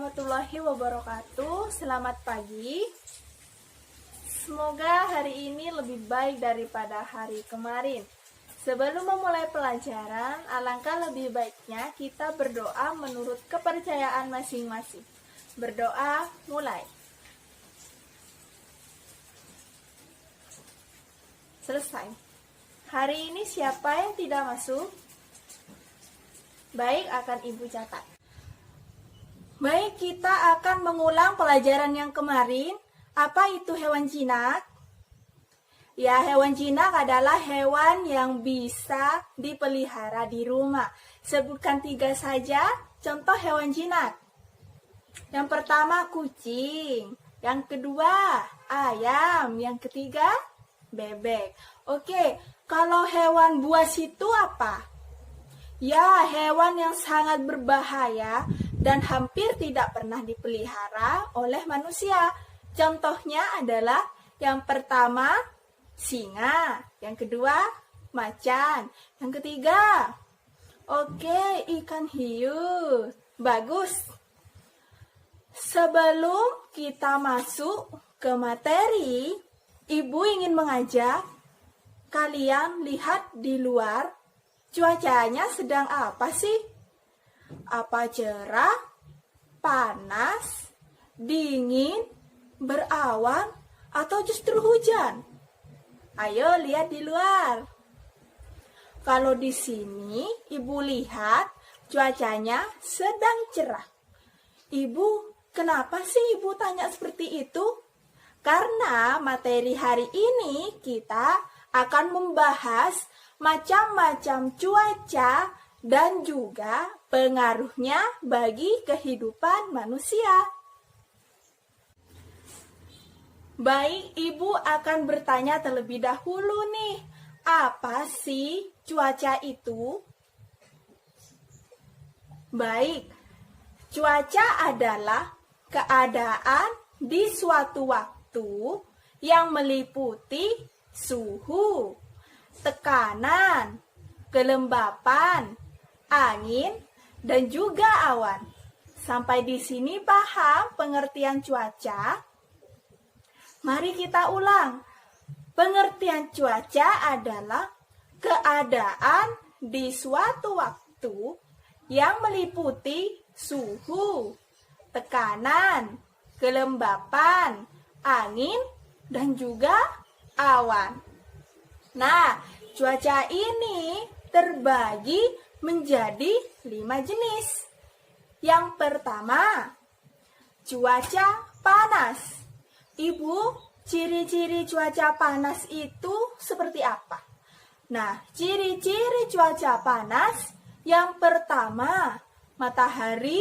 warahmatullahi wabarakatuh. Selamat pagi. Semoga hari ini lebih baik daripada hari kemarin. Sebelum memulai pelajaran, alangkah lebih baiknya kita berdoa menurut kepercayaan masing-masing. Berdoa mulai. Selesai. Hari ini siapa yang tidak masuk? Baik, akan Ibu catat. Baik, kita akan mengulang pelajaran yang kemarin. Apa itu hewan jinak? Ya, hewan jinak adalah hewan yang bisa dipelihara di rumah. Sebutkan 3 saja contoh hewan jinak. Yang pertama kucing, yang kedua ayam, yang ketiga bebek. Oke, kalau hewan buas itu apa? Ya, hewan yang sangat berbahaya dan hampir tidak pernah dipelihara oleh manusia. Contohnya adalah yang pertama singa, yang kedua macan, yang ketiga ikan hiu. Bagus. Sebelum kita masuk ke materi, Ibu ingin mengajak kalian lihat di luar, cuacanya sedang apa sih? Apa cerah, panas, dingin, berawan, atau justru hujan? Ayo lihat di luar. Kalau di sini Ibu lihat cuacanya sedang cerah. Ibu, kenapa sih Ibu tanya seperti itu? Karena materi hari ini kita akan membahas macam-macam cuaca dan juga pengaruhnya bagi kehidupan manusia. Baik, Ibu akan bertanya terlebih dahulu nih, apa sih cuaca itu? Baik, cuaca adalah keadaan di suatu waktu yang meliputi suhu, tekanan, kelembapan, angin, dan juga awan. Sampai di sini paham pengertian cuaca? Mari kita ulang. Pengertian cuaca adalah keadaan di suatu waktu yang meliputi suhu, tekanan, kelembapan, angin, dan juga awan. Nah, cuaca ini terbagi menjadi 5 jenis. Yang pertama, cuaca panas. Ibu, ciri-ciri cuaca panas itu seperti apa? Nah, ciri-ciri cuaca panas yang pertama, matahari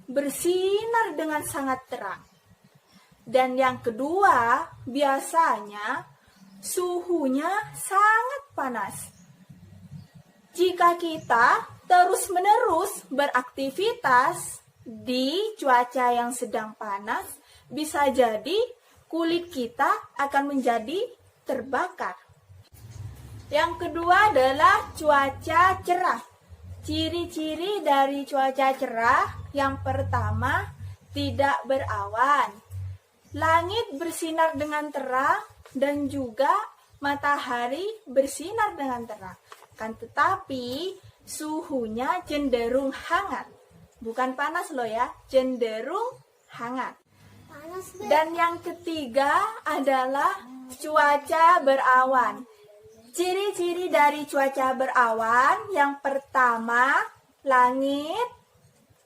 bersinar dengan sangat terang. Dan yang kedua, biasanya suhunya sangat panas. Jika kita terus-menerus beraktivitas di cuaca yang sedang panas, bisa jadi kulit kita akan menjadi terbakar. Yang kedua adalah cuaca cerah. Ciri-ciri dari cuaca cerah yang pertama, tidak berawan. Langit bersinar dengan terang dan juga matahari bersinar dengan terang. Kan tetapi suhunya cenderung hangat. Bukan panas loh ya, cenderung hangat. Dan yang ketiga adalah cuaca berawan. Ciri-ciri dari cuaca berawan yang pertama, langit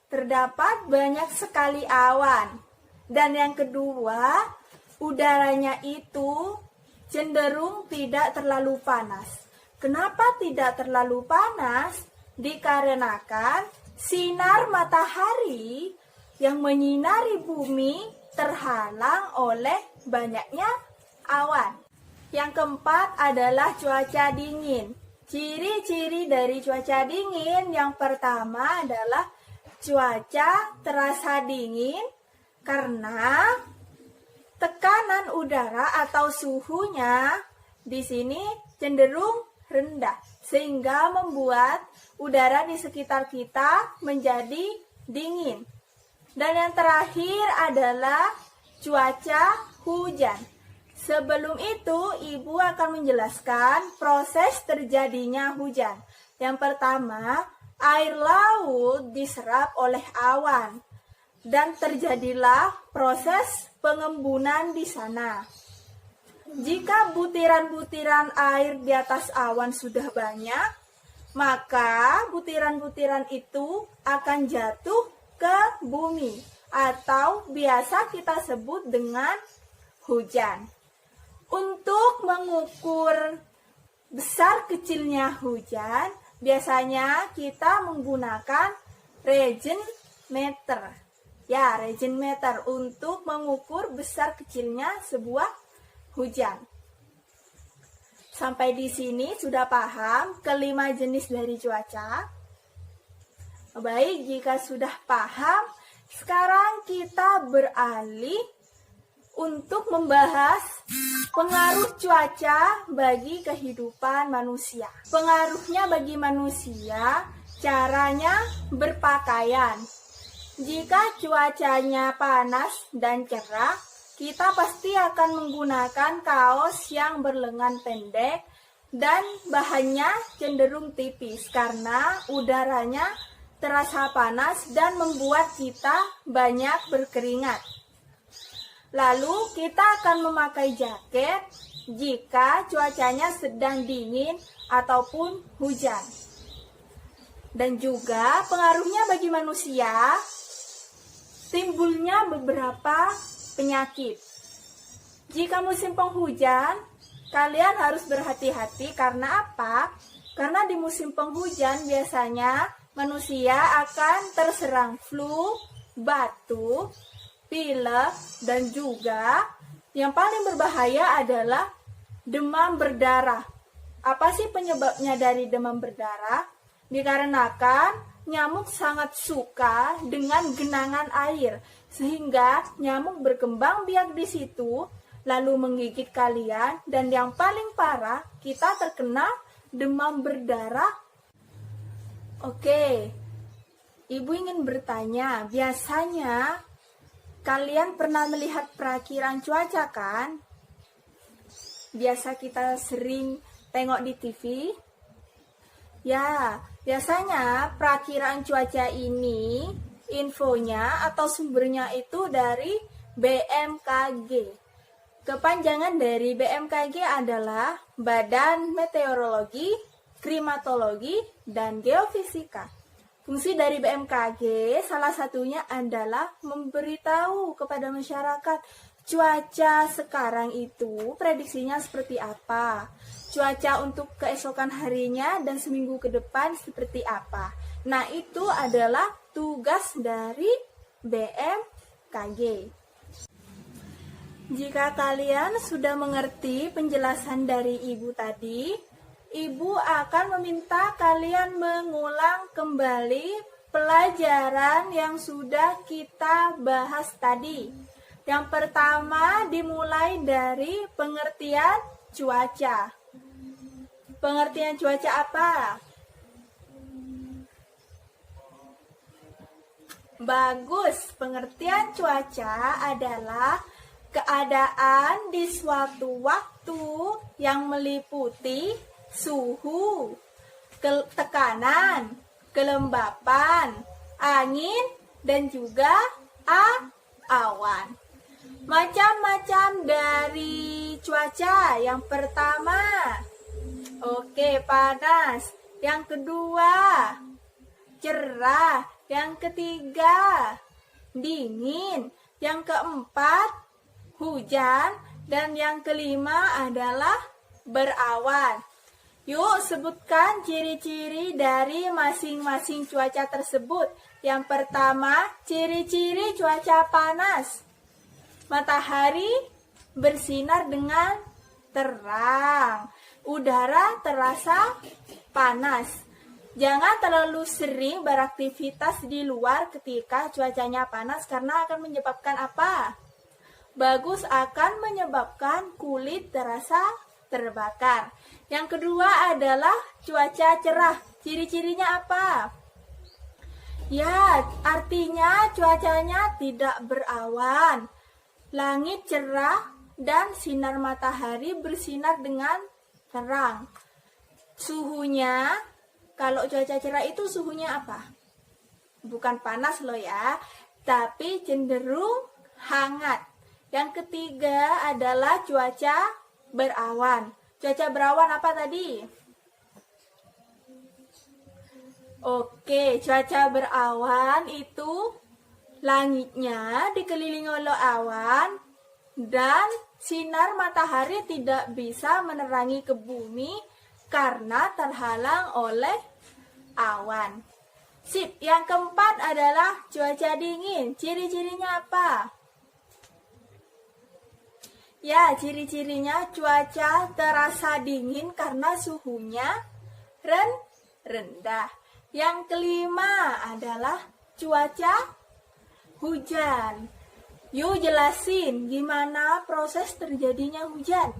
terdapat banyak sekali awan. Dan yang kedua, udaranya itu cenderung tidak terlalu panas. Kenapa tidak terlalu panas? Dikarenakan sinar matahari yang menyinari bumi terhalang oleh banyaknya awan. Yang keempat adalah cuaca dingin. Ciri-ciri dari cuaca dingin yang pertama adalah cuaca terasa dingin karena tekanan udara atau suhunya di sini cenderung rendah, sehingga membuat udara di sekitar kita menjadi dingin. Dan yang terakhir adalah cuaca hujan. Sebelum itu, Ibu akan menjelaskan proses terjadinya hujan. Yang pertama, air laut diserap oleh awan dan terjadilah proses pengembunan di sana. Jika butiran-butiran air di atas awan sudah banyak, maka butiran-butiran itu akan jatuh ke bumi atau biasa kita sebut dengan hujan. Untuk mengukur besar kecilnya hujan, biasanya kita menggunakan regen meter. Ya, regen meter untuk mengukur besar kecilnya sebuah hujan. Sampai di sini sudah paham kelima jenis dari cuaca? Baik, jika sudah paham, sekarang kita beralih untuk membahas pengaruh cuaca bagi kehidupan manusia. Pengaruhnya bagi manusia, caranya berpakaian. Jika cuacanya panas dan cerah, kita pasti akan menggunakan kaos yang berlengan pendek dan bahannya cenderung tipis karena udaranya terasa panas dan membuat kita banyak berkeringat. Lalu kita akan memakai jaket jika cuacanya sedang dingin ataupun hujan. Dan juga pengaruhnya bagi manusia, timbulnya beberapa penyakit. Jika musim penghujan, kalian harus berhati-hati karena apa? Karena di musim penghujan biasanya manusia akan terserang flu, batuk, pilek, dan juga yang paling berbahaya adalah demam berdarah. Apa sih penyebabnya dari demam berdarah? Dikarenakan nyamuk sangat suka dengan genangan air, sehingga nyamuk berkembang biak di situ, lalu menggigit kalian, dan yang paling parah, kita terkena demam berdarah. Oke, Ibu ingin bertanya, biasanya kalian pernah melihat perakiran cuaca kan? Biasa kita sering tengok di TV. Ya, biasanya perakiran cuaca ini infonya atau sumbernya itu dari BMKG. Kepanjangan dari BMKG adalah Badan Meteorologi, Klimatologi, dan Geofisika. Fungsi dari BMKG salah satunya adalah memberitahu kepada masyarakat cuaca sekarang itu prediksinya seperti apa. Cuaca untuk keesokan harinya dan seminggu ke depan seperti apa. Nah, itu adalah tugas dari BMKG. Jika kalian sudah mengerti penjelasan dari Ibu tadi, Ibu akan meminta kalian mengulang kembali pelajaran yang sudah kita bahas tadi. Yang pertama dimulai dari pengertian cuaca. Pengertian cuaca apa? Bagus, pengertian cuaca adalah keadaan di suatu waktu yang meliputi suhu, tekanan, kelembapan, angin, dan juga awan. Macam-macam dari cuaca. Yang pertama, panas. Yang kedua, cerah. Yang ketiga, dingin. Yang keempat, hujan. Dan yang kelima adalah berawan. Yuk, sebutkan ciri-ciri dari masing-masing cuaca tersebut. Yang pertama, ciri-ciri cuaca panas. Matahari bersinar dengan terang. Udara terasa panas. Jangan terlalu sering beraktivitas di luar ketika cuacanya panas karena akan menyebabkan apa? Bagus, akan menyebabkan kulit terasa terbakar. Yang kedua adalah cuaca cerah. Ciri-cirinya apa? Ya, artinya cuacanya tidak berawan, langit cerah, dan sinar matahari bersinar dengan terang. Suhunya, kalau cuaca cerah itu suhunya apa? Bukan panas loh ya, tapi cenderung hangat. Yang ketiga adalah cuaca berawan. Cuaca berawan apa tadi? Oke, cuaca berawan itu langitnya dikelilingi oleh awan dan sinar matahari tidak bisa menerangi ke bumi karena terhalang oleh awan. Sip, yang keempat adalah cuaca dingin. Ciri-cirinya apa? Ya, ciri-cirinya cuaca terasa dingin karena suhunya rendah. Yang kelima adalah cuaca hujan. Yuk jelasin gimana proses terjadinya hujan.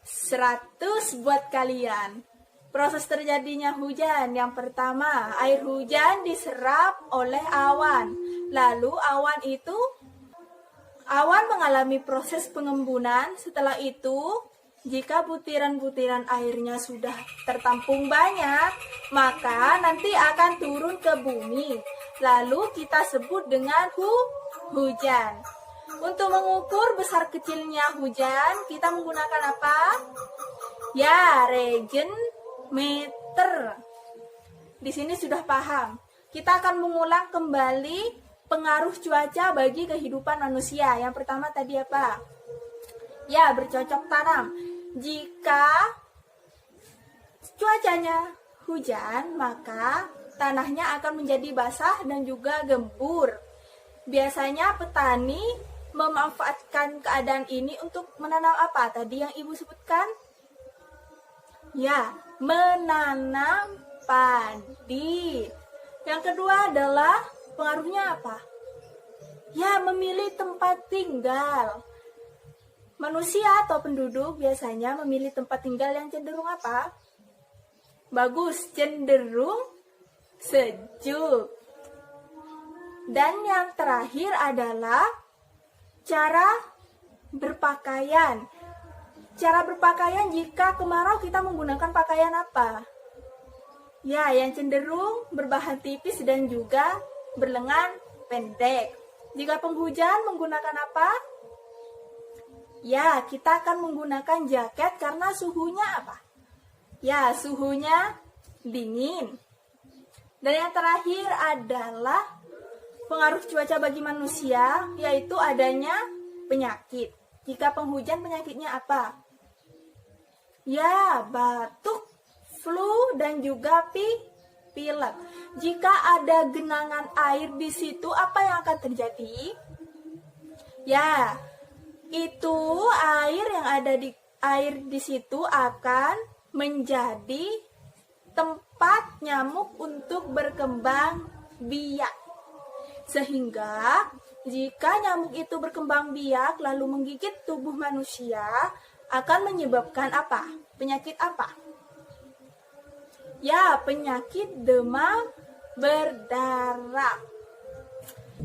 100 buat kalian. Proses terjadinya hujan. Yang pertama, air hujan diserap oleh awan. Lalu awan mengalami proses pengembunan. Setelah itu, jika butiran-butiran airnya sudah tertampung banyak, maka nanti akan turun ke bumi. Lalu kita sebut dengan hujan. Untuk mengukur besar kecilnya hujan, kita menggunakan apa? Ya, regen meter. Di sini sudah paham. Kita akan mengulang kembali pengaruh cuaca bagi kehidupan manusia. Yang pertama tadi apa? Ya, bercocok tanam. Jika cuacanya hujan, maka tanahnya akan menjadi basah dan juga gembur. Biasanya petani memanfaatkan keadaan ini untuk menanam apa? Tadi yang Ibu sebutkan? Ya, menanam padi. Yang kedua adalah pengaruhnya apa? Ya, memilih tempat tinggal. Manusia atau penduduk biasanya memilih tempat tinggal yang cenderung apa? Bagus, cenderung sejuk. Dan yang terakhir adalah cara berpakaian. Cara berpakaian jika kemarau kita menggunakan pakaian apa? Ya, yang cenderung berbahan tipis dan juga berlengan pendek. Jika penghujan menggunakan apa? Ya, kita akan menggunakan jaket karena suhunya apa? Ya, suhunya dingin. Dan yang terakhir adalah pengaruh cuaca bagi manusia, yaitu adanya penyakit. Jika penghujan penyakitnya apa? Ya, batuk, flu, dan juga pilek. Jika ada genangan air di situ, apa yang akan terjadi? Ya, itu air di situ akan menjadi tempat nyamuk untuk berkembang biak. Sehingga jika nyamuk itu berkembang biak lalu menggigit tubuh manusia, akan menyebabkan apa? Penyakit apa? Ya, penyakit demam berdarah.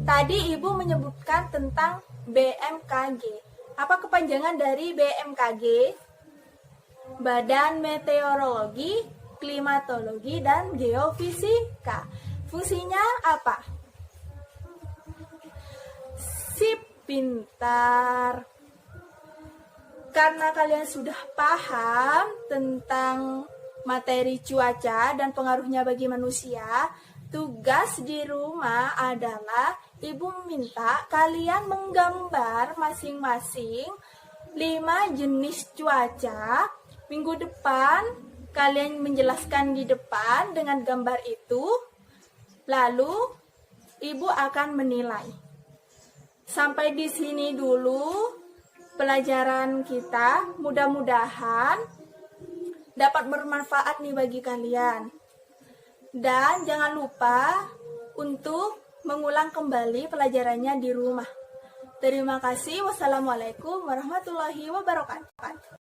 Tadi Ibu menyebutkan tentang BMKG. Apa kepanjangan dari BMKG? Badan Meteorologi, Klimatologi, dan Geofisika. Fungsinya apa? Sip, pintar. Karena kalian sudah paham tentang materi cuaca dan pengaruhnya bagi manusia, tugas di rumah adalah Ibu minta kalian menggambar masing-masing 5 jenis cuaca. Minggu depan kalian menjelaskan di depan dengan gambar itu. Lalu Ibu akan menilai. Sampai di sini dulu pelajaran kita. Mudah-mudahan dapat bermanfaat nih bagi kalian. Dan jangan lupa untuk mengulang kembali pelajarannya di rumah. Terima kasih. Wassalamualaikum warahmatullahi wabarakatuh.